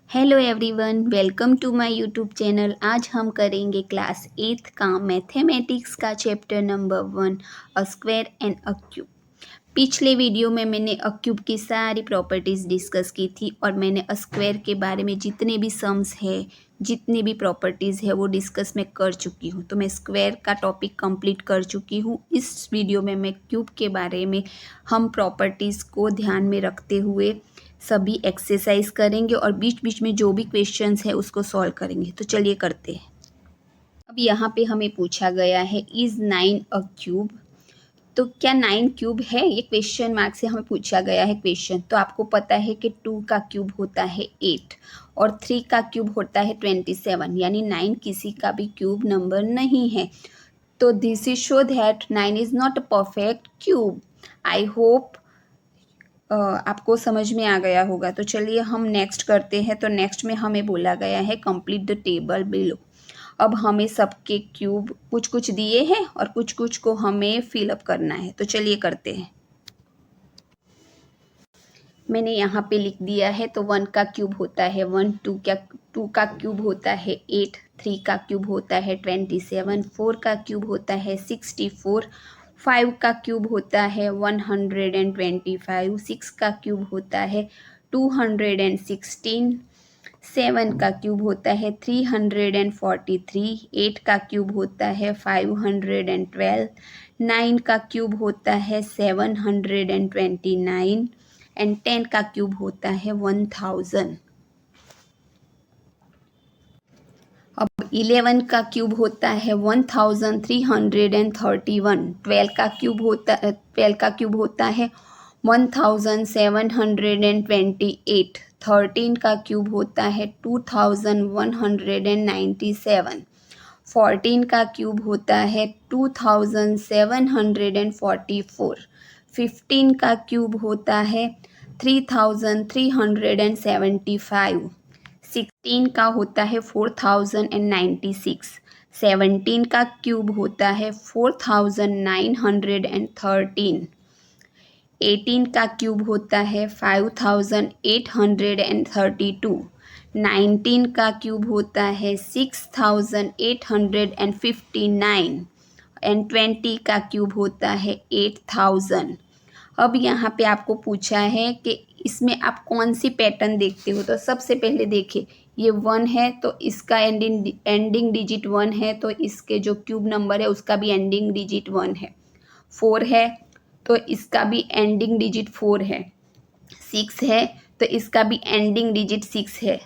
Hello everyone, welcome to my YouTube channel. आज हम करेंगे क्लास 8 का मैथमेटिक्स का chapter number 1 a square and a cube. पिछले वीडियो में मैंने अ क्यूब की सारी प्रॉपर्टीज़ डिस्कस की थी और मैंने अ स्क्वायर के बारे में जितने भी सम्स है, जितनी भी प्रॉपर्टीज़ है वो डिस्कस मैं कर चुकी हूँ। तो मैं स्क्वायर का टॉपिक कंप्लीट कर चुकी हूँ। इस वीडियो में मैं क्यूब के बारे में हम प्रॉपर्टीज़ को ध्यान में रखते हुए सभी एक्सरसाइज करेंगे और बीच बीच में जो भी क्वेश्चंस है उसको सॉल्व करेंगे। तो चलिए करते हैं। अब यहाँ पे हमें पूछा गया है इज़ 9 अ क्यूब। तो क्या 9 क्यूब है, ये क्वेश्चन मार्क से हमें पूछा गया है क्वेश्चन। तो आपको पता है कि 2 का क्यूब होता है 8 और 3 का क्यूब होता है 27, यानी 9 किसी का भी क्यूब नंबर नहीं है। तो this is show that 9 is not a perfect cube. I hope आपको समझ में आ गया होगा। तो चलिए हम नेक्स्ट करते हैं। तो नेक्स्ट में हमें बोला गया है कंप्लीट द टेबल बिलो। अब हमें सबके क्यूब कुछ कुछ दिए हैं और कुछ कुछ को हमें फिलअप करना है। तो चलिए करते हैं। मैंने यहाँ पे लिख दिया है। तो 1 का क्यूब होता है 1, 2 का क्यूब होता है 8, 3 का क्यूब होता है 27, 4 का क्यूब होता है 64, 5 का क्यूब होता है 125, 6 का क्यूब होता है 216, 7 का क्यूब होता है 343, 8 का क्यूब होता है 512, 9 का क्यूब होता है 729 एंड 10 का क्यूब होता है 1000। अब 11 का क्यूब होता है 1331, 12 का क्यूब होता है 1728, 13 का क्यूब होता है 2197, 14 का क्यूब होता है 2744, 15 का क्यूब होता है 3375, 16 का होता है 4096, 17 का क्यूब होता है 4913, 18 का क्यूब होता है 5832, 19 का क्यूब होता है 6859 एंड 20 का क्यूब होता है 8000। अब यहाँ पे आपको पूछा है कि इसमें आप कौन सी पैटर्न देखते हो। तो सबसे पहले देखिए, ये 1 है तो इसका एंडिंग डिजिट 1 है, तो इसके जो क्यूब नंबर है उसका भी एंडिंग डिजिट 1 है। 4 है तो इसका भी एंडिंग डिजिट 4 है। 6 है तो इसका भी एंडिंग डिजिट 6 है।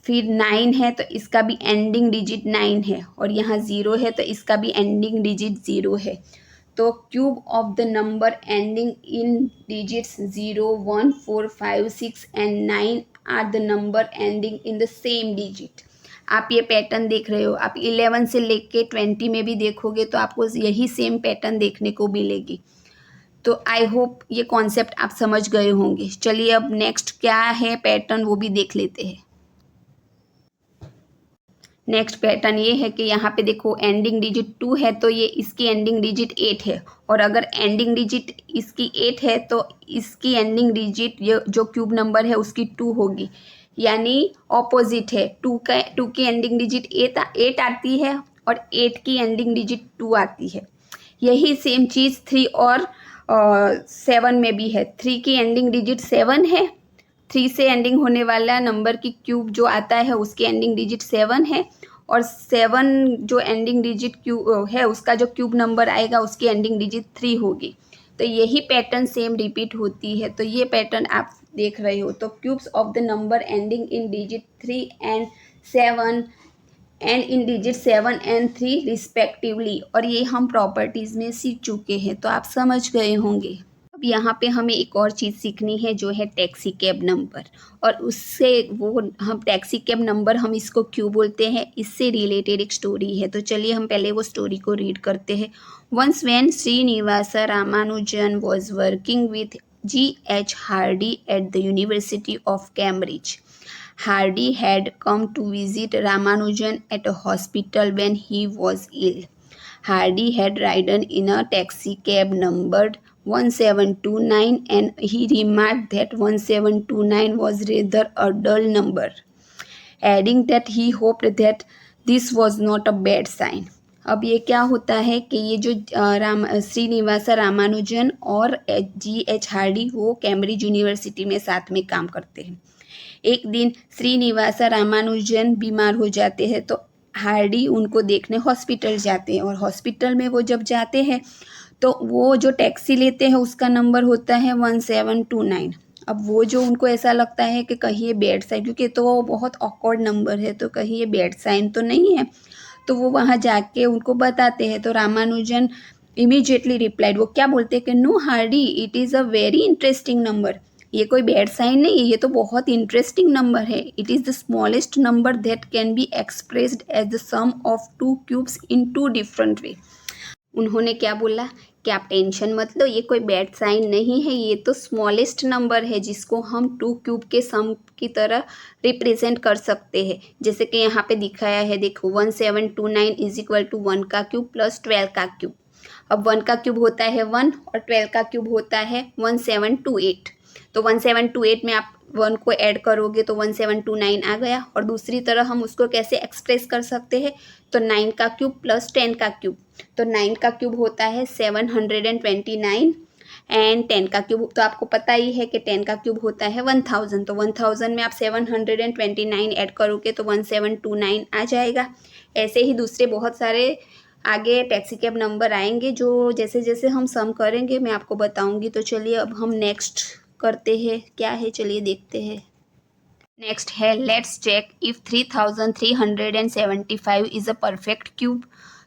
फिर 9 है तो इसका भी एंडिंग डिजिट 9 है और यहाँ 0 है तो इसका भी एंडिंग डिजिट 0 है। तो cube of the number ending in digits 0, 1, 4, 5, 6 and 9 are the number ending in the same digit. आप ये पैटर्न देख रहे हो। आप 11 से लेके 20 में भी देखोगे तो आपको यही सेम पैटर्न देखने को मिलेगी। तो आई होप ये कॉन्सेप्ट आप समझ गए होंगे। चलिए अब नेक्स्ट क्या है पैटर्न वो भी देख लेते हैं। नेक्स्ट पैटर्न ये है कि यहाँ पे देखो एंडिंग डिजिट 2 है तो ये इसकी एंडिंग डिजिट 8 है, और अगर एंडिंग डिजिट इसकी 8 है तो इसकी एंडिंग डिजिट ये जो क्यूब नंबर है उसकी 2 होगी, यानी ऑपोजिट है। 2 की एंडिंग डिजिट 8 आती है और 8 की एंडिंग डिजिट 2 आती है। यही सेम चीज़ 3 और 7 में भी है। 3 की एंडिंग डिजिट 7 है, 3 से एंडिंग होने वाला नंबर की क्यूब जो आता है उसकी एंडिंग डिजिट 7 है, और 7 जो एंडिंग डिजिट क्यूब है उसका जो क्यूब नंबर आएगा उसकी एंडिंग डिजिट 3 होगी। तो यही पैटर्न सेम रिपीट होती है। तो ये पैटर्न आप देख रहे हो। तो cubes of the number ending in digit 3 and 7 and in digit 7 and 3 respectively, और ये हम प्रॉपर्टीज़ में सीख चुके हैं तो आप समझ गए होंगे। अब यहाँ पे हमें एक और चीज़ सीखनी है जो है टैक्सी कैब नंबर, और उससे वो हम टैक्सी कैब नंबर हम इसको क्यों बोलते हैं, इससे रिलेटेड एक स्टोरी है। तो चलिए हम पहले वो स्टोरी को रीड करते हैं। Once when Srinivasa Ramanujan was working with G.H. Hardy at the University of Cambridge. Hardy had come to visit Ramanujan at a hospital when he was ill. Hardy had ridden in a taxi cab numbered 1729 and he remarked that 1729 was rather a dull number, adding that he hoped that this was not a bad sign. अब ये क्या होता है कि ये जो श्रीनिवासा रामानुजन और G.H. Hardy वो कैम्ब्रिज यूनिवर्सिटी में साथ में काम करते हैं। एक दिन श्रीनिवासा रामानुजन बीमार हो जाते हैं तो हार्डी उनको देखने हॉस्पिटल जाते हैं, और हॉस्पिटल में वो जब जाते हैं तो वो जो टैक्सी लेते हैं उसका नंबर होता है 1729। अब वो जो उनको ऐसा लगता है कि कहीं ये बैड साइन, क्योंकि तो वो बहुत ऑकवर्ड नंबर है, तो कहीं ये बैड साइन तो नहीं है, तो वो वहाँ जाके उनको बताते हैं। तो रामानुजन इमीजिएटली रिप्लाइड, वो क्या बोलते हैं कि no Hardy, it is a very interesting number. ये कोई बैड साइन नहीं है, ये तो बहुत इंटरेस्टिंग नंबर है। It is the smallest number that can be expressed as the sum of two cubes in two different way. उन्होंने क्या बोला कि आप टेंशन मत लो, ये कोई बैड साइन नहीं है, ये तो स्मॉलेस्ट नंबर है जिसको हम टू क्यूब के सम की तरह रिप्रेजेंट कर सकते हैं। जैसे कि यहाँ पे दिखाया है, देखो 1729 इज इक्वल टू 1 का क्यूब प्लस 12 का क्यूब। अब 1 का क्यूब होता है 1 और 12 का क्यूब होता है 1728। तो 1728 में आप 1 को ऐड करोगे तो 1729 आ गया। और दूसरी तरह हम उसको कैसे एक्सप्रेस कर सकते हैं, तो 9 का क्यूब प्लस 10 का क्यूब। तो 9 का क्यूब होता है 729 एंड 10 का क्यूब तो आपको पता ही है कि 10 का क्यूब होता है 1000। तो 1000 में आप 729 ऐड करोगे तो 1729 आ जाएगा। ऐसे ही दूसरे बहुत सारे आगे टैक्सी कैब नंबर आएंगे जो जैसे जैसे हम सम करेंगे मैं आपको बताऊंगी। तो चलिए अब हम नेक्स्ट करते हैं, क्या है चलिए देखते हैं। नेक्स्ट है let's check if 3375 is a perfect cube.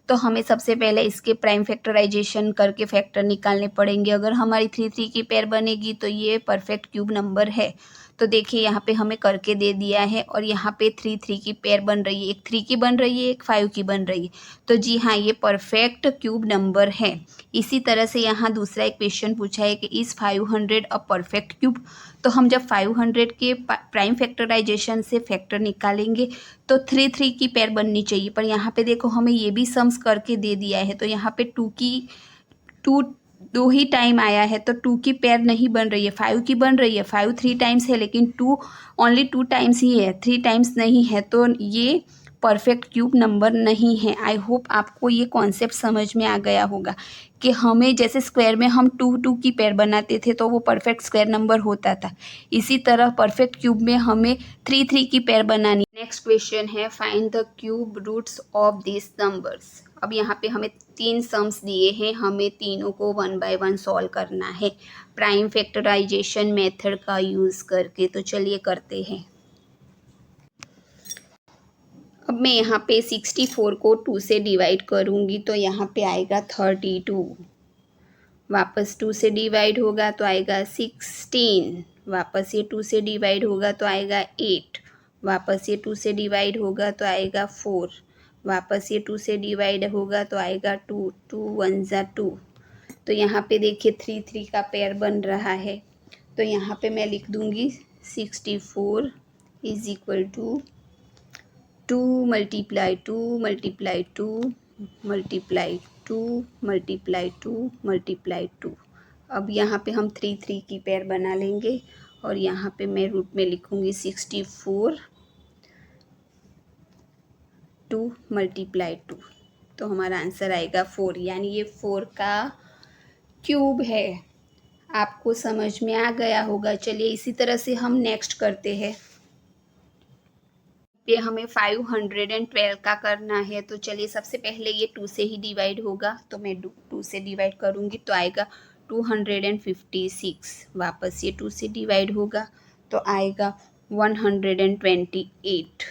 तो हमें सबसे पहले इसके प्राइम फैक्टराइजेशन करके फैक्टर निकालने पड़ेंगे। अगर हमारी 3 की पेयर बनेगी तो ये परफेक्ट क्यूब नंबर है। तो देखिए यहाँ पे हमें करके दे दिया है और यहाँ पे 3 की पेयर बन रही है, एक 3 की बन रही है, एक 5 की बन रही है। तो जी हाँ, ये परफेक्ट क्यूब नंबर है। इसी तरह से यहाँ दूसरा एक क्वेश्चन पूछा है कि इज़ 500 अ परफेक्ट क्यूब। तो हम जब 500 के प्राइम फैक्टराइजेशन से फैक्टर निकालेंगे तो 3 की पेयर बननी चाहिए, पर यहाँ पे देखो हमें ये भी सम्स करके दे दिया है। तो यहाँ पे 2 ही टाइम आया है तो 2 की पेयर नहीं बन रही है, 5 की बन रही है। 5 3 टाइम्स है लेकिन 2 ओनली 2 टाइम्स ही है, 3 टाइम्स नहीं है। तो ये परफेक्ट क्यूब नंबर नहीं है। आई होप आपको ये कॉन्सेप्ट समझ में आ गया होगा कि हमें जैसे स्क्वायर में हम 2 की पेयर बनाते थे तो वो परफेक्ट स्क्वायर नंबर होता था, इसी तरह परफेक्ट क्यूब में हमें 3 की पेयर बनानी। नेक्स्ट क्वेश्चन है find the cube roots of this numbers. अब यहाँ पे हमें 3 सम्स दिए हैं, हमें तीनों को 1 बाय 1 सॉल्व करना है प्राइम फैक्टराइजेशन मेथड का यूज़ करके। तो चलिए करते हैं। अब मैं यहाँ पे 64 को 2 से डिवाइड करूँगी तो यहाँ पे आएगा 32, वापस 2 से डिवाइड होगा तो आएगा 16, वापस ये 2 से डिवाइड होगा तो आएगा 8, वापस ये 2 से डिवाइड होगा तो आएगा 4, वापस ये 2 से डिवाइड होगा तो आएगा 2, 2 1 ज़ा 2। तो यहाँ पे देखिए 3 का पेयर बन रहा है। तो यहाँ पे मैं लिख दूँगी 64 is equal to 2 multiply 2 multiply 2 multiply 2 multiply 2 multiply 2। अब यहाँ पे हम 3 की पेयर बना लेंगे और यहाँ पे मैं रूट में लिखूँगी 64 2 मल्टीप्लाई 2। तो हमारा आंसर आएगा 4, यानी ये 4 का क्यूब है। आपको समझ में आ गया होगा। चलिए इसी तरह से हम नेक्स्ट करते हैं। ये हमें 512 का करना है। तो चलिए सबसे पहले ये 2 से ही डिवाइड होगा तो मैं 2 से डिवाइड करूँगी तो आएगा 256, वापस ये 2 से डिवाइड होगा तो आएगा 128,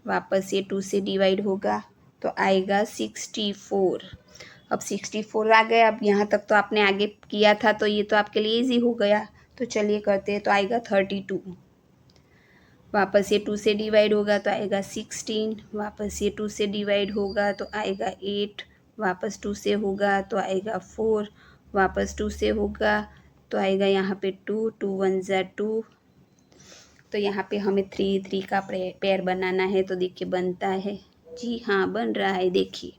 वापस ये 2 से डिवाइड होगा तो आएगा 64। अब 64 आ गया। अब यहाँ तक तो आपने आगे किया था तो ये तो आपके लिए इजी हो गया। तो चलिए करते हैं। तो आएगा 32, वापस ये 2 से डिवाइड होगा तो आएगा 16, वापस ये 2 से डिवाइड होगा तो आएगा 8, वापस 2 से होगा तो आएगा 4, वापस 2 से होगा तो आएगा यहाँ पे 2, 2 1 ज़ा 2। तो यहाँ पे हमें 3 का पेयर बनाना है। तो देखिए बनता है, जी हाँ बन रहा है, देखिए।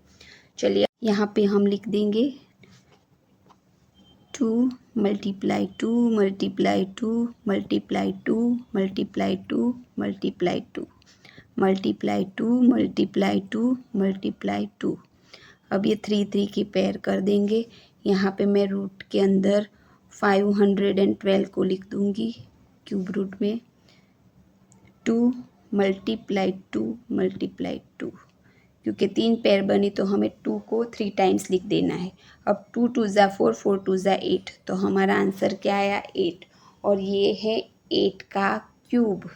चलिए यहाँ पे हम लिख देंगे 2 multiply 2 multiply 2 multiply 2 multiply 2 multiply 2 multiply 2 multiply 2 multiply 2। अब ये 3 3 की पेयर कर देंगे। यहाँ पे मैं रूट के अंदर 512 को लिख दूँगी क्यूब रूट में। 2 मल्टीप्लाई 2 मल्टीप्लाई 2, क्योंकि 3 पेयर बनी तो हमें 2 को 3 टाइम्स लिख देना है। अब 2 2 ज़ा 4 4 2 ज़ा 8, तो हमारा आंसर क्या आया 8, और ये है 8 का क्यूब।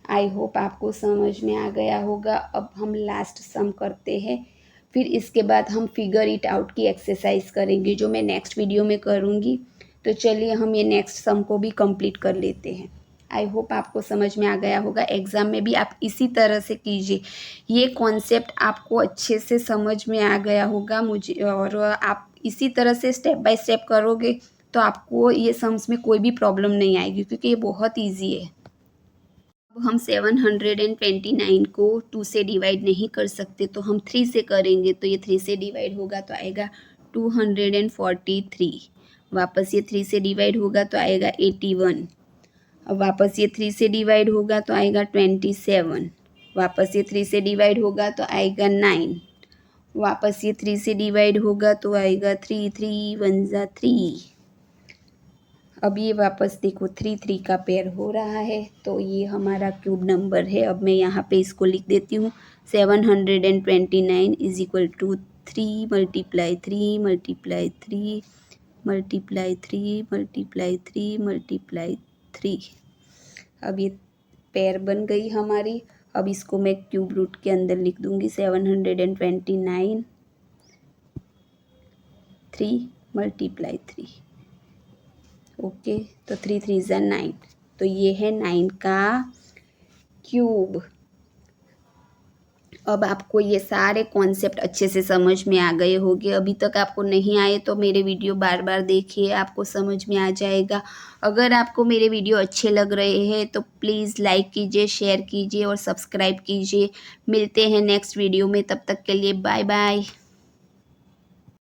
आई होप आपको समझ में आ गया होगा। अब हम लास्ट सम करते हैं, फिर इसके बाद हम फिगर इट आउट की एक्सरसाइज करेंगे जो मैं नेक्स्ट वीडियो में करूँगी। तो चलिए हम ये नेक्स्ट सम को भी कंप्लीट कर लेते हैं। आई होप आपको समझ में आ गया होगा। एग्ज़ाम में भी आप इसी तरह से कीजिए, ये कॉन्सेप्ट आपको अच्छे से समझ में आ गया होगा मुझे, और आप इसी तरह से स्टेप बाय स्टेप करोगे तो आपको ये सम्स में कोई भी प्रॉब्लम नहीं आएगी, क्योंकि ये बहुत ईजी है। अब हम 729 को 2 से डिवाइड नहीं कर सकते, तो हम 3 से करेंगे। तो ये 3 से डिवाइड होगा तो आएगा 243। वापस ये 3 से डिवाइड होगा तो आएगा 81। अब वापस ये 3 से डिवाइड होगा तो आएगा 27। वापस ये 3 से डिवाइड होगा तो आएगा 9। वापस ये 3 से डिवाइड होगा तो आएगा 3 3 1 ज़ा 3। अब ये वापस देखो 3 3 का पेयर हो रहा है, तो ये हमारा क्यूब नंबर है। अब मैं यहाँ पे इसको लिख देती हूँ। 729 is equal to 3 multiply 3 multiply 3 multiply 3 multiply 3 multiply 3। अब ये पेयर बन गई हमारी। अब इसको मैं क्यूब रूट के अंदर लिख दूँगी। 729 3 मल्टीप्लाई 3। ओके, तो 3 3 ज़ा 9, तो ये है 9 का क्यूब। अब आपको ये सारे कॉन्सेप्ट अच्छे से समझ में आ गए होंगे। अभी तक आपको नहीं आए तो मेरे वीडियो बार बार देखिए, आपको समझ में आ जाएगा। अगर आपको मेरे वीडियो अच्छे लग रहे हैं तो प्लीज़ लाइक कीजिए, शेयर कीजिए और सब्सक्राइब कीजिए। मिलते हैं नेक्स्ट वीडियो में, तब तक के लिए बाय बाय।